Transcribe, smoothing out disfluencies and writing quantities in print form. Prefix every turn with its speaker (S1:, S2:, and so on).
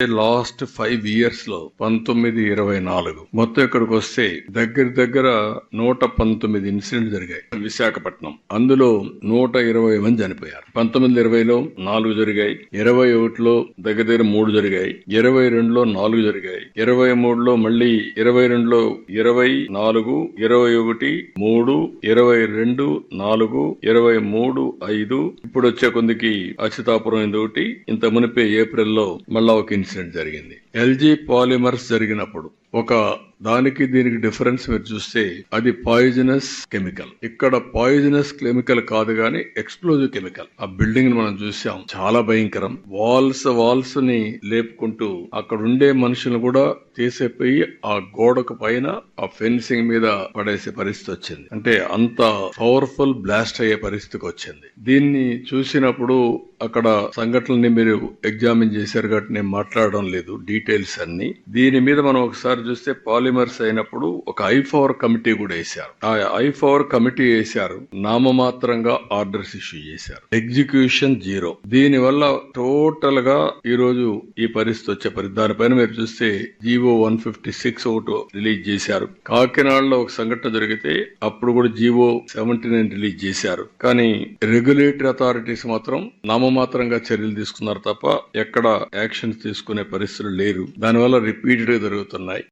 S1: Last 5 years లో 1924 మొత్తం ఇక్కడికి వస్తే దగ్గర 119 ఇన్సిడెంట్ జరిగాయి విశాఖపట్నం. అందులో 120 మంది చనిపోయారు. 1920లో 4 జరిగాయి, 21లో దగ్గర 3 జరిగాయి, 22లో 4 జరిగాయి, 23లో మళ్ళీ 22లో 24, 21, 3, 22, 4, 23, 5, ఇప్పుడు వచ్చే కొందికి అచ్యుతాపురం ఒకటి, ఇంత మునిపే ఏప్రిల్లో మళ్ళా ఒక ఇన్సిడెంట్ జరిగింది. ఎల్జీ పాలిమర్స్ జరిగినప్పుడు ఒక దానికి దీనికి డిఫరెన్స్ మీరు చూస్తే అది పాయిజనస్ కెమికల్. ఇక్కడ పాయిజనస్ కెమికల్ కాదు గాని ఎక్స్ప్లోజివ్ కెమికల్. ఆ బిల్డింగ్ ని మనం చూసాం, చాలా భయంకరం. వాల్స్ ని లేపుకుంటూ అక్కడ ఉండే మనుషులను కూడా తీసేపోయి ఆ గోడకు పైన ఆ ఫెన్సింగ్ మీద పడేసే పరిస్థితి వచ్చింది. అంటే అంత పవర్ఫుల్ బ్లాస్ట్ అయ్యే పరిస్థితికి వచ్చింది. దీన్ని చూసినప్పుడు అక్కడ సంఘటనల్ని మీరు ఎగ్జామిన్ చేశారు కాబట్టి నేను మాట్లాడడం లేదు డీటెయిల్స్ అన్ని. దీని మీద మనం ఒకసారి చూస్తే పాలిమర్స్ అయినప్పుడు ఒక I4 కమిటీ కూడా వేశారు. ఆ I4 కమిటీ వేశారు, నామమాత్రంగా ఆర్డర్స్ ఇష్యూ చేశారు, ఎగ్జిక్యూషన్ 0. దీని వల్ల టోటల్ గా ఈ రోజు ఈ పరిస్థితి వచ్చే దానిపైన మీరు చూస్తే జీవో 156 ఒకటి రిలీజ్ చేశారు. కాకినాడలో ఒక సంఘటన జరిగితే అప్పుడు కూడా జీవో 79 రిలీజ్ చేశారు. కానీ రెగ్యులేటరీ అథారిటీస్ మాత్రం నామమాత్రంగా చర్యలు తీసుకున్నారు తప్ప ఎక్కడ యాక్షన్స్ తీసుకునే పరిస్థితులు లేరు. దానివల్ల రిపీటెడ్ గా జరుగుతున్నాయి.